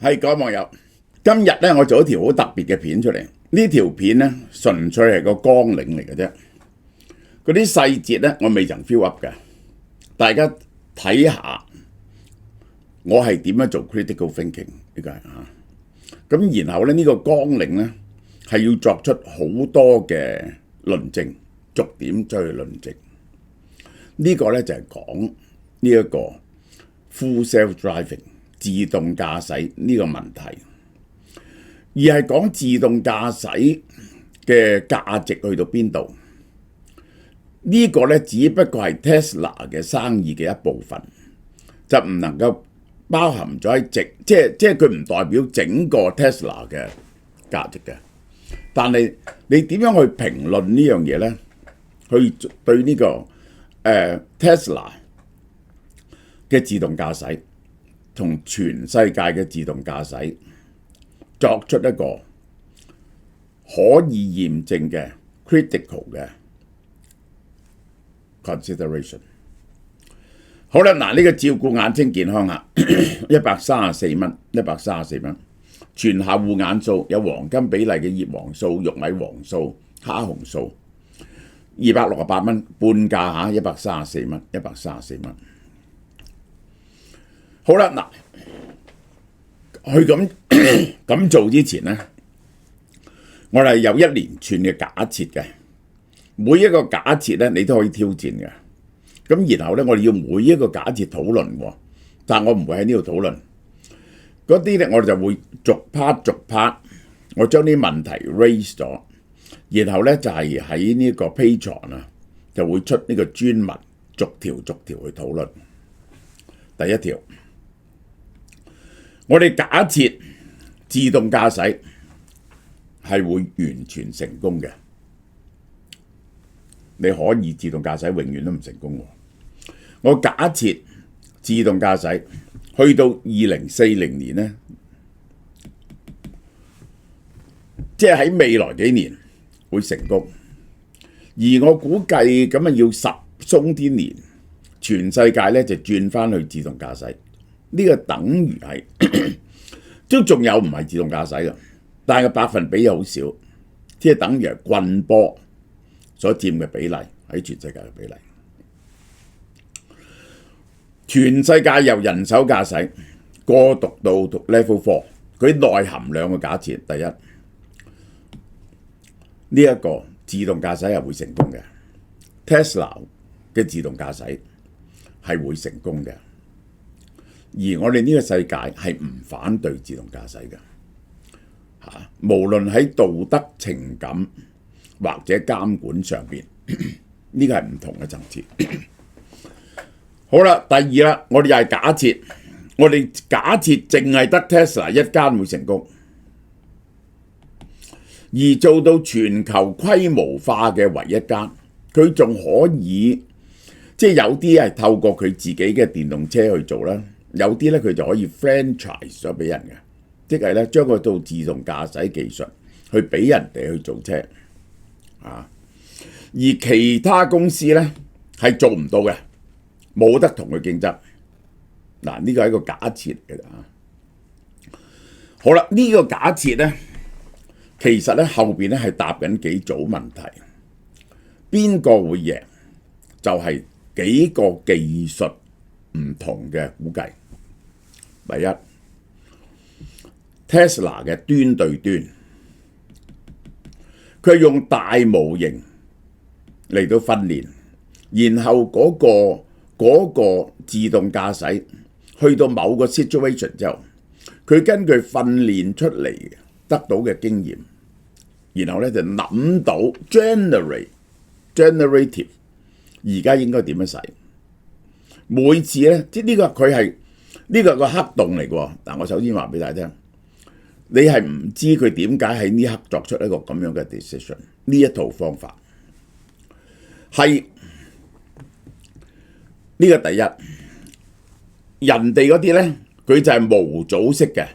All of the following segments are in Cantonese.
係各位網友，今日咧我做一條好特別嘅片出嚟。呢條片咧純粹係個綱領嚟嘅啫，嗰啲細節咧我未曾 fill up 嘅。大家睇下我係點樣做 critical thinking 呢個係啊。咁然後咧呢個綱領咧係要作出好多嘅論證，逐點再去論證。呢個咧就係講呢一個 full self driving 自動駕駛呢個問題，而係講自動駕駛嘅價值去到邊度？呢個咧只不過係 Tesla 嘅生意嘅一部分，就唔能夠包含咗喺即係佢唔代表整個 Tesla 嘅價值嘅。但係你點樣去評論呢樣嘢咧？去對呢個Tesla 嘅自動駕駛同全世界嘅自動駕駛作出一個可以驗證嘅 critical 嘅 consideration。好啦，嗱，呢個照顧眼睛健康啊，134蚊，134蚊，全效護眼素，有黃金比例嘅葉黃素、玉米黃素、蝦紅素，268蚊，半價嚇，134蚊，134蚊。好啦，嗱，去咁做之前咧，我哋有一連串嘅假設嘅，每一個假設咧，你都可以挑戰嘅。咁然後咧，我哋要每一個假設討論喎，但我唔會喺呢度討論嗰啲咧，我哋就會逐 part，我將啲問題 raise 咗，然後咧就係喺呢個 Patreon 啊，就會出呢個專文，逐條去討論。第一條，我哋假設自動駕駛係會完全成功嘅，你可以自動駕駛永遠都唔成功喎。我假設自動駕駛去到2040年呢，即係喺未來幾年會成功，而我估計咁啊要10鬆啲年，全世界咧就轉翻去自動駕駛。呢個等於係都仲有唔係自動駕駛嘅，但係個百分比又好少，即係等於係棍波所佔嘅比例喺全世界嘅比例。全世界由人手駕駛過渡到 Level 4，佢內含兩個假設。第一，呢一個自動駕駛係會成功嘅 ，Tesla 嘅自動駕駛係會成功嘅。而我哋呢個世界係唔反對自動駕駛嘅，無論喺道德、情感或者監管上邊，呢個係唔同嘅層次。好啦，第二啦，我哋又係假設，我哋假設淨係得 Tesla 一間會成功，而做到全球規模化嘅唯一間，佢仲可以即係有啲係透過佢自己嘅電動車去做啦。有啲咧佢就可以 franchise 咗俾人嘅，即係咧將佢做自動駕駛技術去俾人哋去做車啊，而其他公司咧係做唔到嘅，冇得同佢競爭。嗱，呢個係一個假設嚟嘅啊。好啦，呢個假設咧，其實咧後邊咧係答緊幾組問題，邊個會贏？就係幾個技術唔同嘅估計。第一 ，Tesla 嘅端對端，佢係用大模型嚟到訓練，然後嗰個自動駕駛去到某個 situation 之後，佢根據訓練出嚟得到嘅經驗，然後咧就諗到 generative 而家應該點樣使。每次咧，即係呢個佢係呢個個黑洞嚟嘅。嗱，我首先話俾大家聽，你係唔知佢點解喺呢刻作出一個咁樣嘅 decision。呢一套方法係呢個第一，人哋嗰啲咧，佢就係模組式嘅，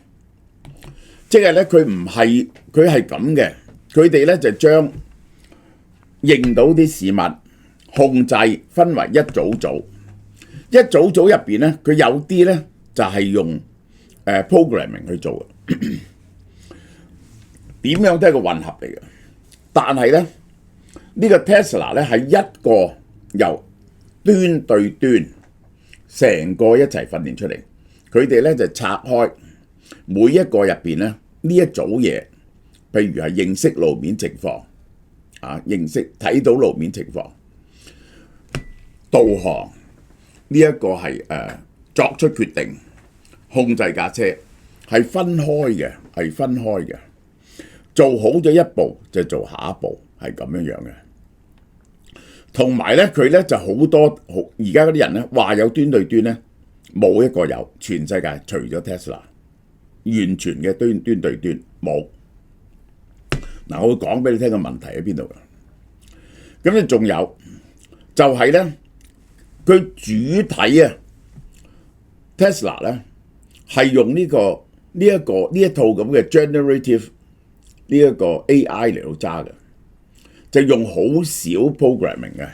即係咧佢唔係佢係咁嘅，佢哋咧就將認到啲事物控制分為一組組。一組組入邊咧，佢有啲咧就係用 programming 去做嘅，點樣都係個混合嚟嘅。但係咧，呢個 Tesla 咧係一個由端對端成個一齊訓練出嚟，佢哋咧就拆開每一個入邊咧呢一組嘢，譬如係認識路面情況認識睇到路面情況，導航呢一個係作出決定，控制架車係分開嘅，做好咗一步就做下一步，係咁樣嘅。同埋咧，佢咧就好多而家嗰啲人咧話有端對端咧，冇一個有，全世界除咗 Tesla， 完全嘅端對端冇。嗱，我會講俾你聽個問題喺邊度嘅。咁咧仲有就係咧，佢主體Tesla 咧係用呢一套咁嘅 generative 呢一個 AI 嚟到揸嘅，就用好少 programming 嘅。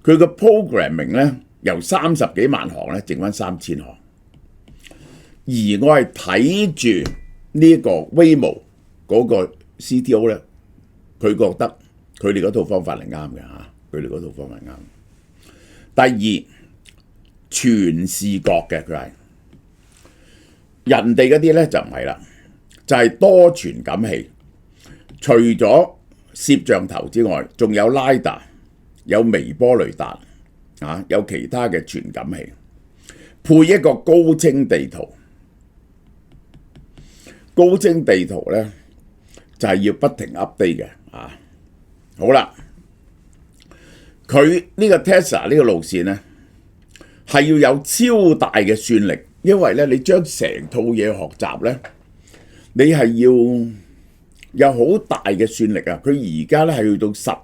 佢個 programming 咧由30幾萬行咧剩翻3000行，而我係睇住呢個 Waymo 嗰個 CTO 咧，佢覺得佢哋嗰套方法係啱嘅嚇，佢哋嗰套方法係啱。第二，全視覺嘅佢係。人哋嗰啲咧就唔係啦，就係多傳感器，除咗攝像頭之外，仲有 LiDAR， 有微波雷達有其他嘅傳感器，配一個高清地圖。高清地圖咧就係要不停 update 嘅好啦，佢呢個 Tesla 呢個路線咧係要有超大嘅算力。因為咧，你將成套嘢學習咧，你係要有好大嘅算力啊！佢而家咧係去到10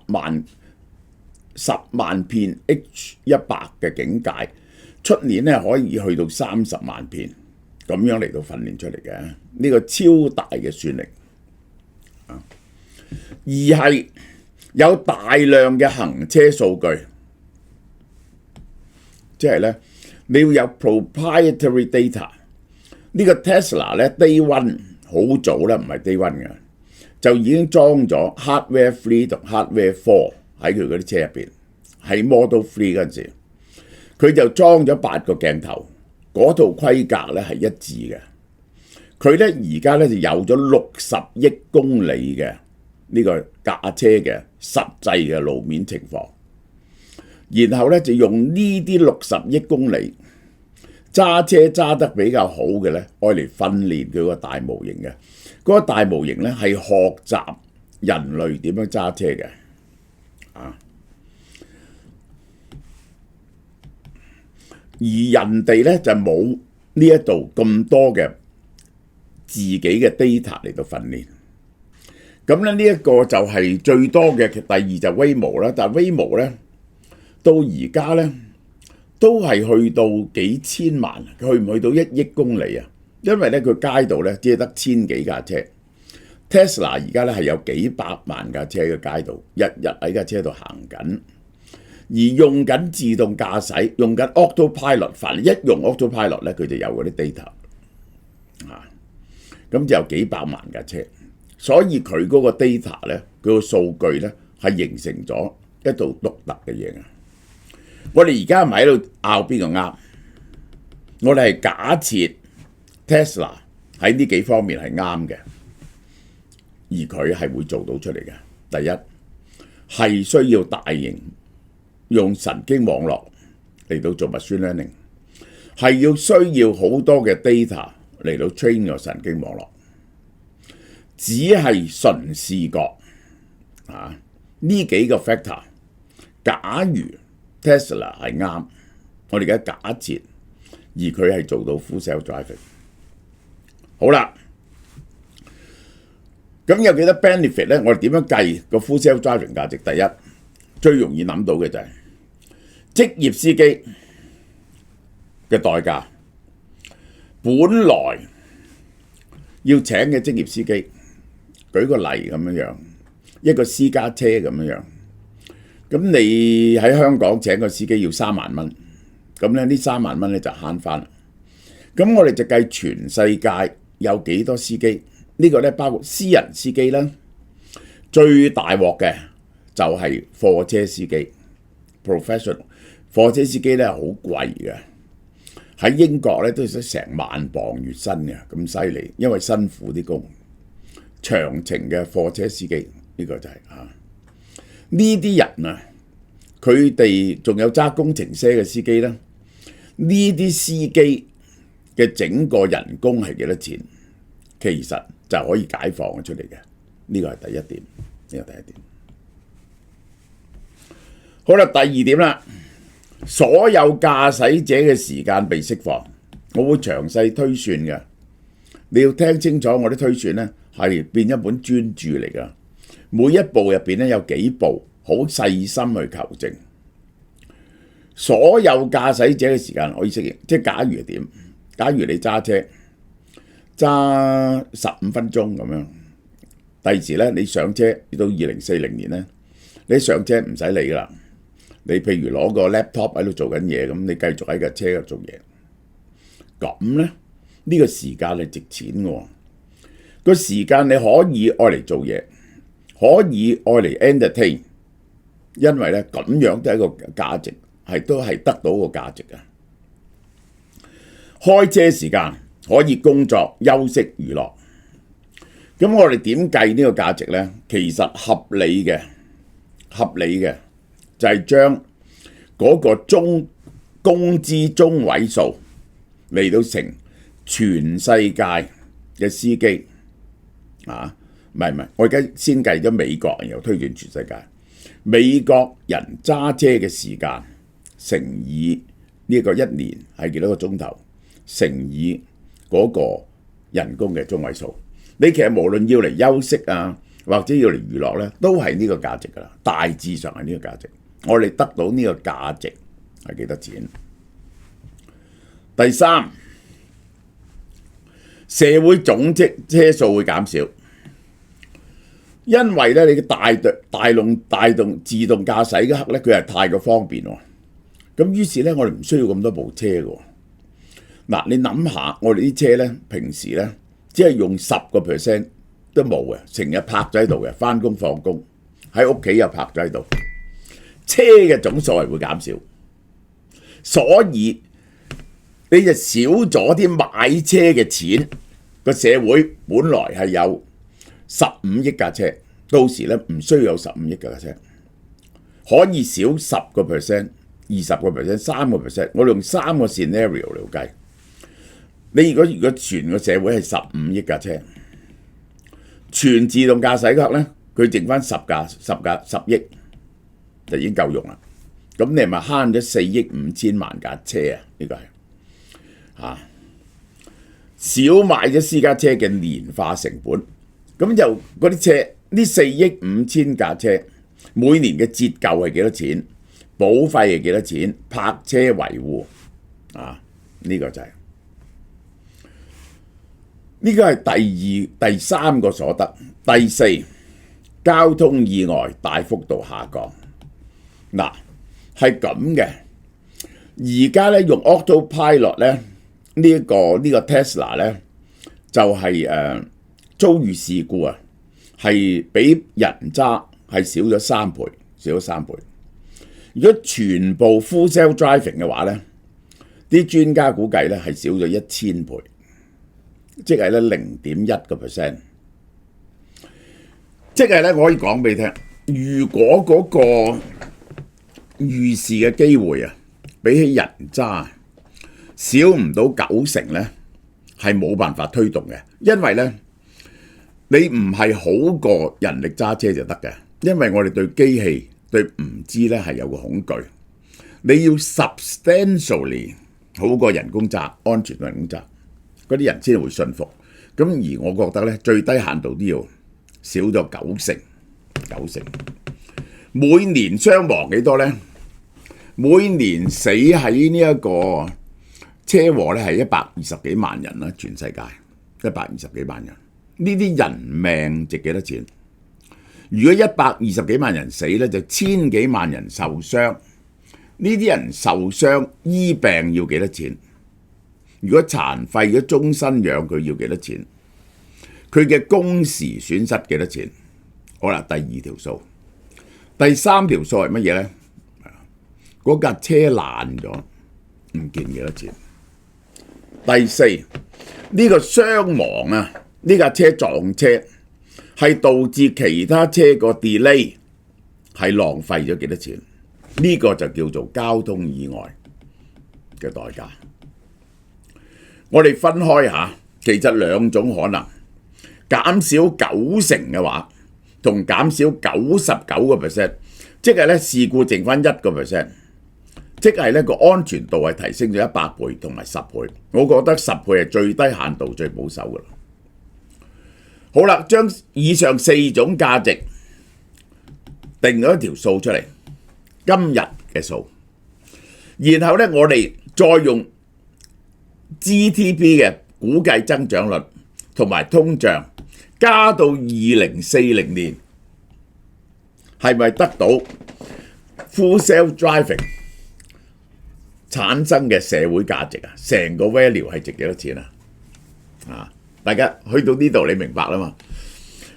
萬片 H100 嘅境界，出年咧可以去到30萬片，咁樣嚟到訓練出嚟嘅呢個超大嘅算力而係有大量嘅行車數據，即係咧。你要有 proprietary data。呢個 Tesla 咧 Day One 好早啦，唔係 Day One 嘅，就已經裝咗 Hardware 3同 Hardware 4喺佢嗰啲車入邊。喺 Model 3嗰陣時，佢就裝咗8個鏡頭，嗰套規格咧係一致嘅。佢咧而家咧就有咗60億公里嘅呢個駕車嘅實際嘅路面情況。然後咧就用呢啲60億公里揸車揸得比較好嘅咧，愛嚟訓練佢個大模型嘅。嗰個大模型咧係學習人類點樣揸車嘅而人哋咧就冇呢一度咁多嘅自己嘅 data 嚟到訓練。咁咧呢一個就係最多嘅。第二就 Waymo 啦，但係 Waymo 咧。到而家咧，都係去到幾千萬，去唔去到1億公里啊？因為咧佢街道咧只係得1000幾架車 ，Tesla 而家咧係有幾百萬架車嘅街道，日日喺架車度行緊，而用緊自動駕駛，用緊 Autopilot， 凡一用 Autopilot 咧，佢就有嗰啲 data 咁就有幾百萬架車，所以佢嗰個 data 咧，佢個數據咧係形成咗一道獨特嘅嘢啊！我哋而家唔係喺度拗邊個啱，我哋係假設 Tesla 喺呢幾方面係啱嘅，而佢係會做到出嚟嘅。第一係需要大型用神經網絡嚟到做 machine learning， 係要需要好多嘅 data 嚟到 train 個神經網絡，只係純視覺呢幾個 factor。假如 Tesla 係啱，我哋而家假設，而佢係做到 full self driving。好啦，咁有幾多 benefit 咧？我哋點樣計個 full self driving 價值？第一，最容易諗到嘅就係職業司機嘅代價。本來要請嘅職業司機，舉個例咁樣，一個私家車咁樣。咁你喺香港請個司機要3萬蚊，咁咧呢3萬蚊咧就慳翻啦。咁我哋就計全世界有幾多司機，呢個咧包括私人司機啦，最大鑊嘅就係貨車司機 professional。貨車司機咧好貴嘅，喺英國咧都要成10000磅月薪嘅，咁犀利，因為辛苦啲工。長程嘅貨車司機呢個就係呢啲人啊，佢哋仲有揸工程車嘅司機啦。呢啲司機嘅整個人工係幾多錢？其實就可以解放出嚟嘅。呢個係第一點，呢個第一點。好啦，第二點啦，所有駕駛者嘅時間被釋放，我會詳細推算嘅。你要聽清楚，我啲推算呢係變一本專著嚟㗎。每一步入邊咧有幾步，好細心去求證。所有駕駛者嘅時間可以適應，即係假如係點？假如你揸車揸15分鐘咁樣，第時咧你上車到2040年咧，你上車唔使理㗎啦。你譬如攞個 laptop 喺度做緊嘢，咁你繼續喺架車度做嘢，咁咧呢個時間係值錢嘅。個時間你可以愛嚟做嘢，可以愛嚟 entertain， 因為咧咁樣都係一個價值，都係得到個價值嘅。開車時間可以工作、休息、娛樂。咁我哋點計呢個價值咧？其實合理嘅就係將嗰個工資中位數嚟到乘全世界嘅司機。唔係，我而家先計咗美國，然後推斷全世界。美國人揸車嘅時間乘以呢個1年係幾多個鐘頭，乘以嗰個人工嘅中位數。你其實無論要嚟休息啊，或者要嚟娛樂咧，都係呢個價值㗎啦。大致上係呢個價值。我哋得到呢個價值係幾多錢？第三，社會總積車數會減少，因為咧你嘅大動自動駕駛嗰刻咧，佢係太過方便喎。咁於是咧，我哋唔需要咁多部車嘅。嗱，你諗下，我哋啲車咧，平時咧只係用10% 都冇嘅，成日泊咗喺度嘅，返工放工喺屋企又泊咗喺度，車嘅總數係會減少，所以你就少咗啲買車嘅錢。個社會本來係有15億架車，到時咧唔需要有15億架車，可以少10%、20%、3%。我哋用3個 scenario 嚟計。你如果全個社會係15億架車，全自動駕駛嗰刻咧，佢剩翻10億就已經夠用啦。咁你係咪慳咗4億5千萬架車啊？呢個係少買咗私家車嘅年化成本，咁就嗰啲車呢4億5千架車，每年嘅折舊係幾多錢？保費係幾多錢？泊車維護呢個就係呢個係第三個所得。第四，交通意外大幅度下降。嗱，係咁嘅。而家咧用 Autopilot 咧。呢個 Tesla 咧就係遭遇事故啊，係比人揸係少咗3倍，如果全部 full self driving 嘅話咧，啲專家估計咧係少咗1000倍，即係咧0.1%。即係咧，我可以講俾你聽，如果嗰個遇事嘅機會啊，比起人揸少唔到90%咧，係冇辦法推動嘅，因為咧你唔係好過人力揸車就得嘅，因為我哋對機器對唔知咧係有個恐懼，你要 substantially 好過人工揸，安全人工揸，嗰啲人先會信服。咁而我覺得咧最低限度都要少咗90%。每年傷亡幾多咧？每年死喺呢一個車禍咧係120幾萬人啦，全世界120幾萬人。呢啲人命值幾多錢？如果120幾萬人死咧，就1000幾萬人受傷。呢啲人受傷醫病要幾多錢？如果殘廢咗終身養，佢要幾多錢？佢嘅工時損失幾多錢？好啦，第二條數。第三條數係乜嘢呢？嗰架車爛咗，唔見幾多錢？第四，呢個傷亡啊，呢架車撞車係導致其他車個 delay， 係浪費咗幾多錢？呢個就叫做交通意外嘅代價。我哋分開下，其實兩種可能，減少90%嘅話，同減少99%，即係咧事故剩翻1%，即係咧個安全度係提升咗100倍同埋10倍。我覺得10倍係最低限度最保守嘅啦。好啦，將以上4種價值定咗一條數出嚟，今日嘅數，然後咧我哋再用 GDP 嘅估計增長率同埋通脹加到2040年，係咪得到 Full Self Driving 產生嘅社會價值啊？成個 value 係值幾多錢啊？大家去到呢度你明白啦嘛？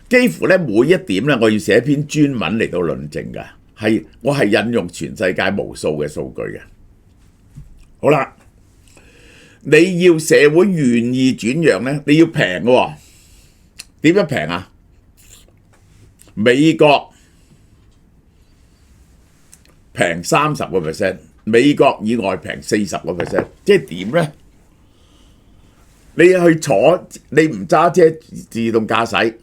幾乎咧每一點咧，我要寫一篇專文嚟到論證㗎，我係引用全世界無數嘅數據嘅。好啦，你要社會願意轉讓咧，你要平嘅喎。點樣平啊？美國平30%，美國以外平40%，即係點咧？你去坐，你唔揸車自動駕駛，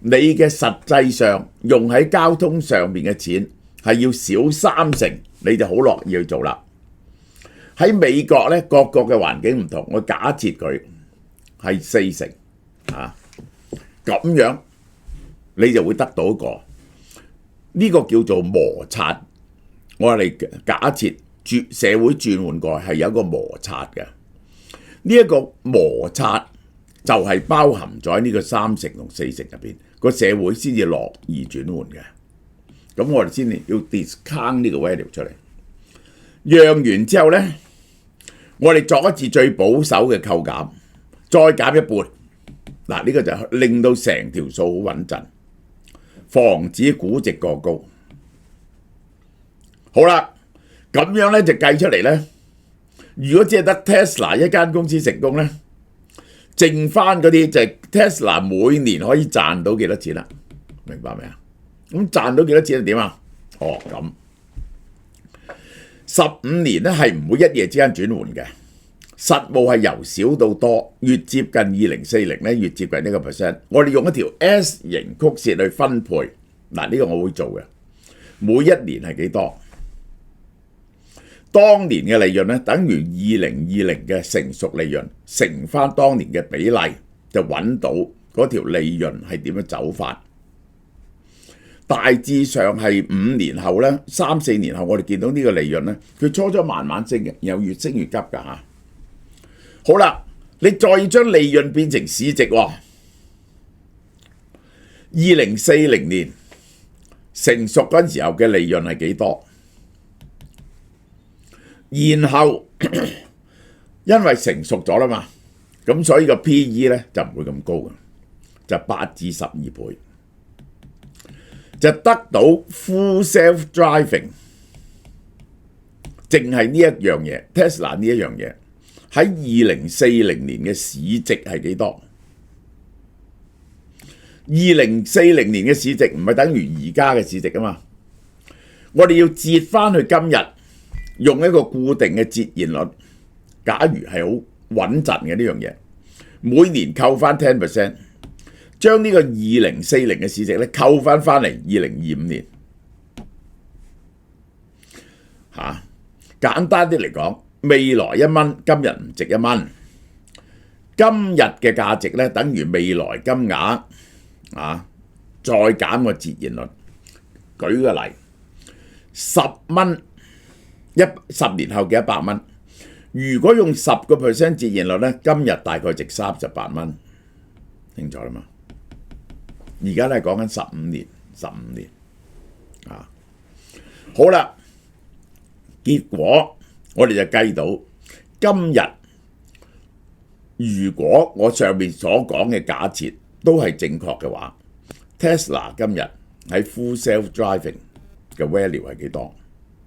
你嘅實際上用喺交通上面嘅錢係要少30%，你就好樂意去做啦。喺美國咧，各國嘅環境唔同，我假設佢係40%啊，咁樣你就會得到一個呢個叫做摩擦。我哋假設社會轉換過係有一個摩擦嘅，呢一個摩擦就係包含咗喺呢個30%同40%入邊，個社會先至樂意轉換嘅。咁我哋先要 discount 呢個 value 出嚟，讓完之後呢，我哋作一次最保守嘅扣減，再減一半。嗱，呢個就令到成條數好穩陣，防止估值過高。好啦，咁樣咧就計出嚟咧。如果只係得 Tesla 一間公司成功咧，剩翻嗰啲就係 Tesla 每年可以賺到幾多錢啦？明白未啊？咁賺到幾多錢係點啊？咁15年咧係唔會一夜之間轉換嘅。實務係由少到多，越接近2040咧，越接近呢個 percent。我哋用一條 S 型曲線去分配，嗱，呢個我會做嘅。每一年係幾多？當年嘅利潤咧，等於2020嘅成熟利潤乘翻當年嘅比例，就揾到嗰條利潤係點樣走法。大致上係5年後咧，3、4年後，我哋見到呢個利潤咧，佢初初慢慢升嘅，然後越升越急㗎嚇。好啦，你再要將利潤變成市值喎。2040年成熟嗰陣時候嘅利潤係幾多？然後因為成熟咗啦嘛，咁所以個 PE 咧就唔會咁高嘅，就8至12倍，就得到 Full Self Driving， 淨係呢一樣嘢 Tesla 呢一樣嘢。喺2040年嘅市值係幾多？2040年嘅市值唔係等於而家嘅市值啊嘛。我哋要折翻去今日，用一個固定嘅折現率。假如係好穩陣嘅呢樣嘢，每年扣翻 10%， 將呢個2040嘅市值咧扣翻嚟2025年。簡單啲嚟講。未來1蚊，今日唔值1蚊。今日嘅價值咧，等於未來金額再減個折現率。舉個例，10蚊，10年後嘅100蚊。如果用10% 折現率咧，今日大概值38蚊。清楚啦嘛？而家咧講緊15年好啦，結果。我哋就計到今日如果我上面所講嘅假設都係正確嘅話，Tesla 今日喺 Full Self Driving 嘅 value 係幾多？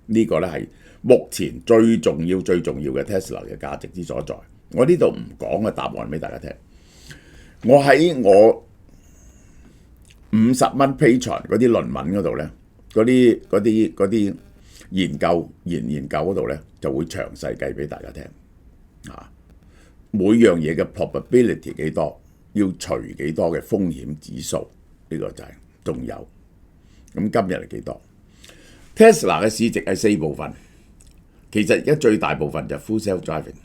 呢個咧係目前最重要嘅 Tesla 嘅價值之所在。我呢度唔講個答案俾大家聽。我喺我50蚊 Patreon 嗰啲論文嗰度咧，嗰啲研究嗰度咧就會詳細計俾大家聽。每樣嘢嘅 probability 幾多，要除幾多嘅風險指數，呢個就係仲有。咁今日係幾多 ？Tesla 嘅市值係4部分，其實而家最大部分就係 Full Self Driving，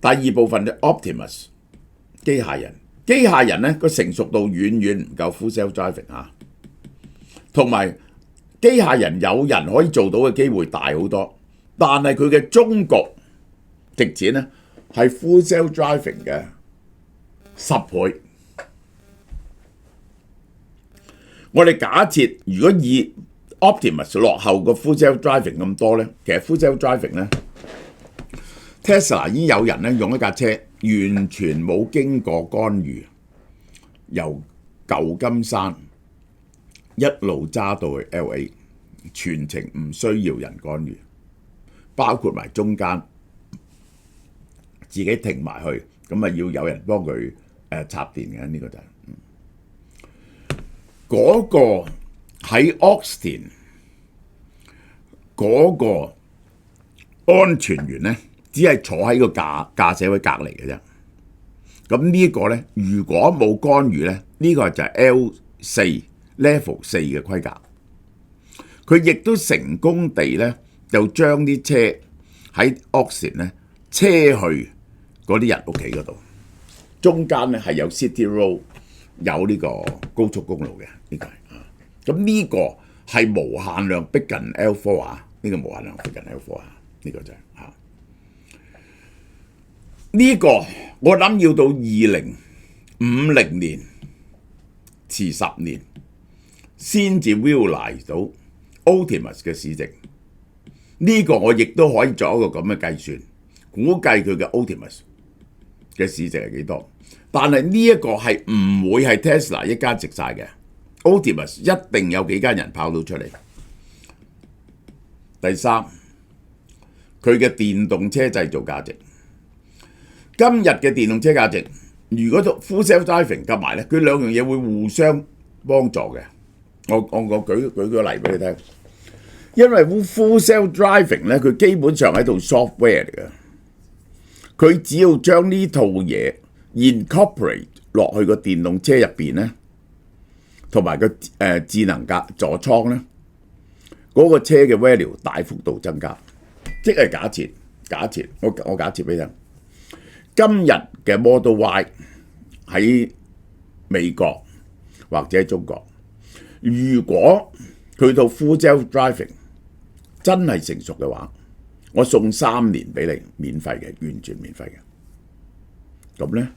第二部分就 Optimus 機械人。機械人咧個成熟度遠唔夠 Full Self Driving 啊，同埋機械人有人可以做到嘅機會大好多，但係佢嘅終局值錢咧係 Full Self Driving 嘅10倍。我哋假設如果以 Optimus 落後個 Full Self Driving 咁多咧，其實 Full Self Driving 咧 Tesla 已經有人咧用一架車完全冇經過干預，由舊金山一路揸到去 LA， 全程唔需要人干預，包括埋中間自己停埋去，咁啊要有人幫佢插電嘅，呢個就係嗰個喺 Austin 嗰個安全員咧，只係坐喺個駕駛位隔離嘅啫。咁呢個咧，如果冇干預咧，呢個就係 L4 Level 4嘅規格。佢亦都成功地咧，就將啲車喺 Austin 咧車去嗰啲人屋企嗰度，中間咧係有 City Road， 有呢個高速公路嘅，呢個係啊。咁呢個係無限量逼近 L4 啊，呢個無限量逼近 L4 啊，呢個就係啊。呢個我諗要到2050年，遲10年先至 realize 到 Optimus 嘅市值。呢個我亦都可以做一個咁嘅計算，估計佢嘅 Optimus 嘅市值係幾多。但係呢一個係唔會係 Tesla 一家值晒嘅 ，Optimus 一定有幾間人跑到出嚟。第三，佢嘅電動車製造價值。今日嘅電動車價值，如果 Full Self Driving 夾埋咧，佢兩樣嘢會互相幫助嘅。我舉個例俾你聽，因為 Full Self Driving 咧，佢基本上係套 software 嚟嘅，佢只要將呢套嘢 incorporate 落去個電動車入邊咧，同埋個智能座艙咧，嗰個車嘅 value 大幅度增加。即係假設，我假設俾你聽。今日嘅 Model Y 喺美國或者中國，如果佢到 Full Self Driving 真係成熟嘅話，我送3年俾你，免費嘅，完全免費嘅。咁咧，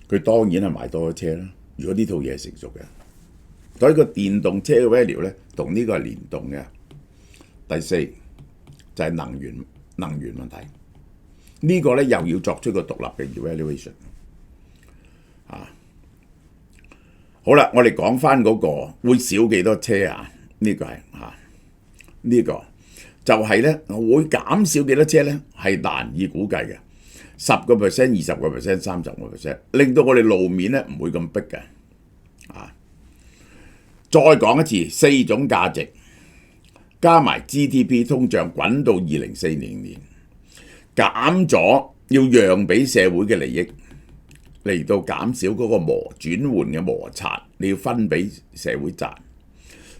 佢當然係買多咗車啦。如果呢套嘢係成熟嘅，所以個電動車嘅 value 咧，同呢個係聯動嘅。第四就係能源問題。呢個咧又要作出個獨立嘅 evaluation 啊！好啦，我哋講翻嗰個會少幾多車啊？呢個係呢個就係咧會減少幾多車咧，係難以估計嘅。10%、20%、30%，令到我哋路面咧唔會咁逼嘅啊！再講一次，4種價值加埋 GDP 通脹滾到2040年。減咗要讓俾社會嘅利益，嚟到減少嗰個轉換嘅摩擦，你要分俾社會賺。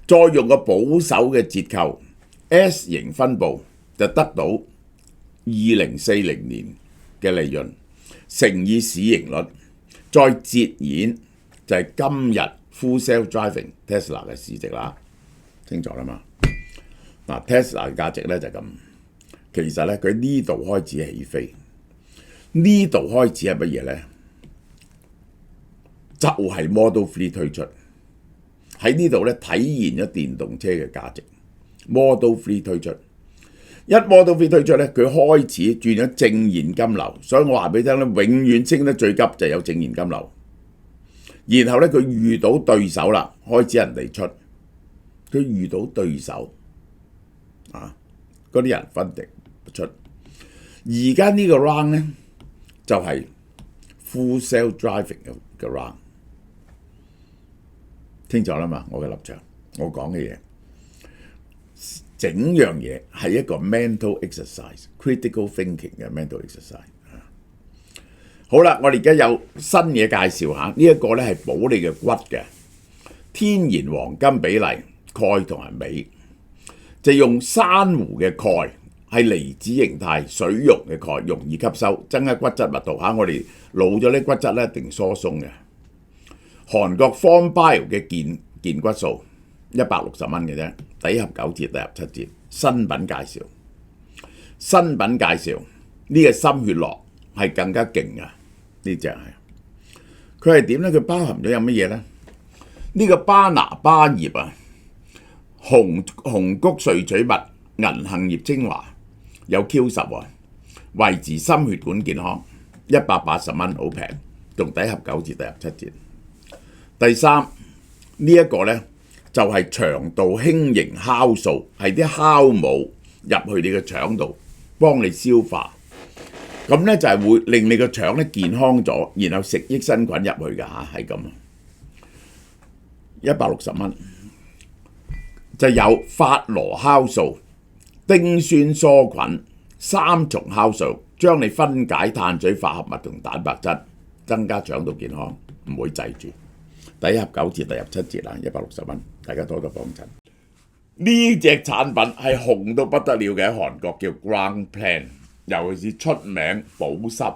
再用個保守嘅折扣 S 型分佈，就得到2040年嘅利潤，乘以市盈率，再折現就係今日 Full Self Driving Tesla 嘅市值啦。清楚啦嘛？嗱 ，Tesla 嘅價值咧就係咁。其實咧，佢呢度開始起飛，呢度開始係乜嘢咧？就係 Model 3推出喺呢度咧，體現咗電動車嘅價值。Model 3推出，一 Model 3推出咧，佢開始轉咗正現金流，所以我話俾你聽咧，永遠升得最急就有正現金流。然後咧，佢遇到對手啦，開始人哋出，佢遇到對手嗰啲人分定出。而家呢個 round 咧就係 full self-driving 嘅 round， 清楚啦嘛？我嘅立場，我講嘅嘢。整樣嘢係一個 mental exercise，critical thinking 嘅 mental exercise。好啦，我哋而家有新嘢介紹下，呢一個咧係補你嘅骨嘅天然黃金比例鈣同埋鎂，就用珊瑚嘅鈣係離子形態水溶嘅鈣，容易吸收，增加骨質密度嚇。我哋老咗啲骨質咧一定疏鬆嘅。韓國 Form Bio 嘅健骨素160蚊嘅啫。底盒9折，第盒7折。新品介紹，新品介紹呢個心血樂係更加勁啊！呢隻係佢係點咧？佢包含咗有乜嘢咧？呢個巴拿巴葉啊，紅谷萃取物、銀杏葉精華有 Q10喎，維持心血管健康，180蚊好平，仲底盒9折，第盒7折。第三呢一個咧。就係腸道輕盈酵素，係啲酵母入去你嘅腸度，幫你消化。咁咧就係會令你個腸咧健康咗，然後食益生菌入去㗎嚇，係咁。160蚊就有法羅酵素、丁酸梭菌、3重酵素，將你分解碳水化合物同蛋白質，增加腸道健康，唔會滯住。底盒9折，第盒7折啦，160蚊，大家多多幫襯。呢隻產品係紅到不得了嘅，喺韓國叫 Ground Plan， 尤其是出名保濕。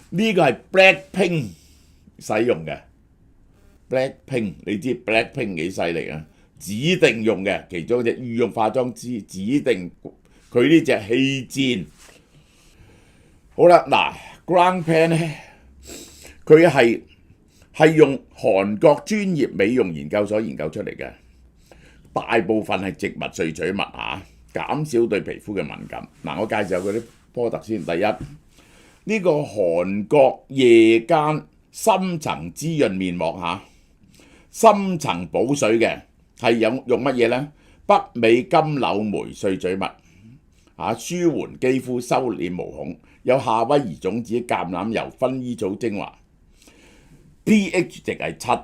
呢個係 Blackpink 使用嘅 ，Blackpink 你知 Blackpink 幾犀利啊？指定用嘅其中一隻御用化妝師，指定佢呢隻氣墊。好啦，嗱 Ground Plan 咧，佢係用韓國專業美容研究所研究出嚟嘅，大部分係植物萃取物嚇，減少對皮膚嘅敏感。嗱，我介紹嗰啲product先。第一，呢個韓國夜間深層滋潤面膜嚇，深層補水嘅係用乜嘢呢？北美金柳梅萃取物嚇，舒緩肌膚、收斂毛孔，有夏威夷種子、橄欖油、薰衣草精華。pH 值係7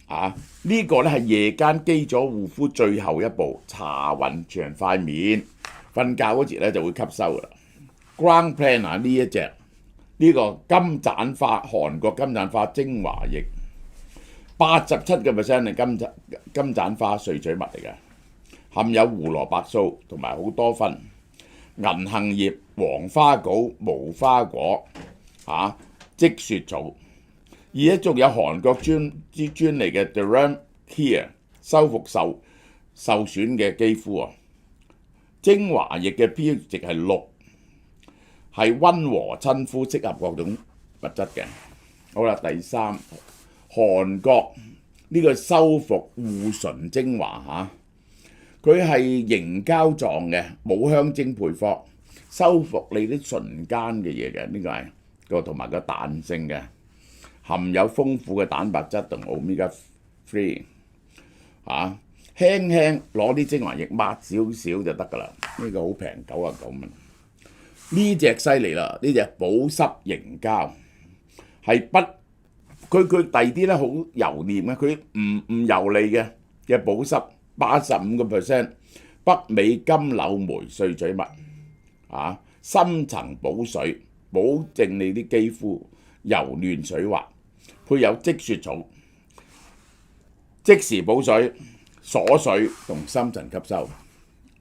啊！呢個咧係夜間基礎護膚最後一步，搽勻全塊面，瞓覺嗰時咧就會吸收噶啦。Ground Plan 啊，呢一隻呢個金盞花韓國金盞花精華液，87%係金盞花萃取物嚟嘅，含有胡蘿蔔素同埋好多酚、銀杏葉、黃花枸、無花果積雪草。而且仲有韓國專利嘅 Derm Care 修復受損嘅肌膚啊！精華液嘅 pH 值係6，係溫和親膚，適合各種物質嘅。好啦，第三，韓國呢個修復護唇精華嚇，佢係凝膠狀嘅，冇香精配方，修復你啲唇間嘅嘢嘅，呢個係個同埋個彈性嘅。含有豐富嘅蛋白質同 Omega 3輕輕攞啲精華液抹少少就得㗎啦。呢個好平，99蚊。呢隻犀利啦，呢隻保濕凝膠係佢第二啲咧好油膩嘅，佢唔油膩嘅保濕85%，北美金柳梅萃取物深層補水，保證你啲肌膚柔嫩水滑，配有積雪草，即時補水、鎖水同深層吸收。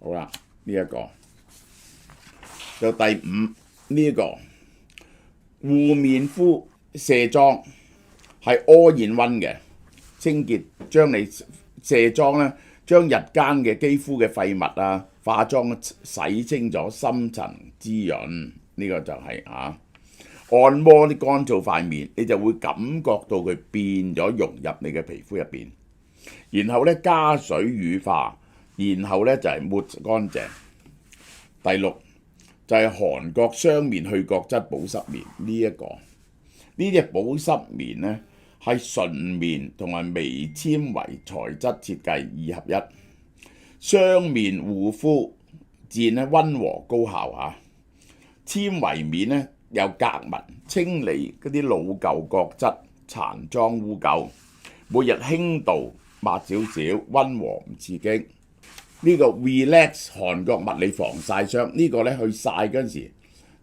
好啦，呢一個就第5，呢一個護面敷卸妝係 all in one 嘅清潔，將你卸妝咧，將日間嘅肌膚嘅廢物啊、化妝洗清咗，深層滋潤。呢個就係按摩啲乾燥塊面，你就會感覺到佢變咗融入你嘅皮膚入邊，然後咧加水乳化，然後咧就係抹乾淨。第六就係韓國雙面去角質保濕棉呢隻保濕棉呢係純棉同埋微纖維材質設計2合1，雙面護膚墊咧溫和高效嚇，纖維面呢有隔紋，清理嗰啲老舊角質、殘髒污垢，每日輕度抹少少，溫和唔刺激。呢個 Relax 韓國物理防曬霜，呢個呢去曬嗰陣時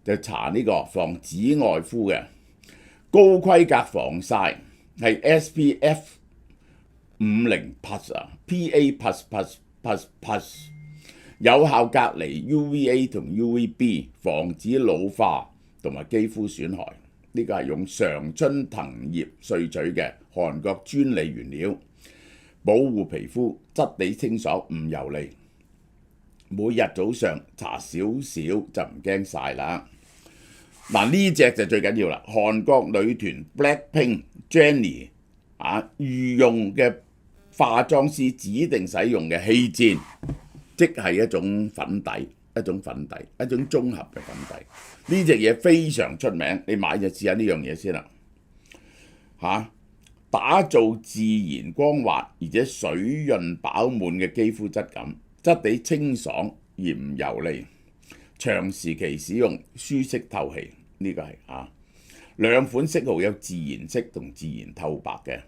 就搽呢個防紫外膚嘅高規格防曬，係 SPF 50 plus 啊 ，PA plus， 有效隔離 UVA 同 UVB， 防止老化同埋肌膚損害。呢個係用常春藤葉萃取嘅韓國專利原料，保護皮膚，質地清爽唔油膩。每日早上搽少少就唔驚曬啦。嗱，呢隻就最緊要啦，韓國女團 Blackpink Jennie 御用嘅化妝師指定使用嘅氣墊，即係一種粉底，一種綜合嘅粉底。呢隻嘢非常出名，你買就試下呢樣嘢先啦。打造自然光滑而且水潤飽滿嘅肌膚質感，質地清爽而唔油膩，長時期使用舒適透氣。呢個係兩款色號有自然色同自然透白嘅，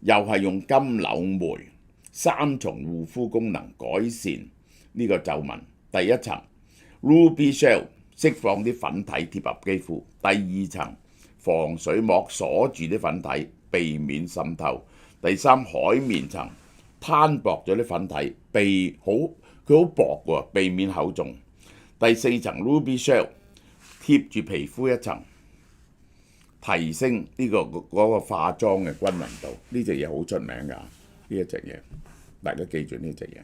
又係用金柳梅3重護膚功能改善呢個皺紋。第一層 Ruby Shell 釋放啲粉體貼合肌膚，第二層防水膜鎖住啲粉體，避免滲透。第三海綿層攤薄咗啲粉體，佢好薄喎，避免厚重。第四層 Ruby Shell 貼住皮膚一層，提升呢嗰個化妝嘅均勻度。呢隻嘢好出名㗎，呢一隻嘢大家記住呢隻嘢。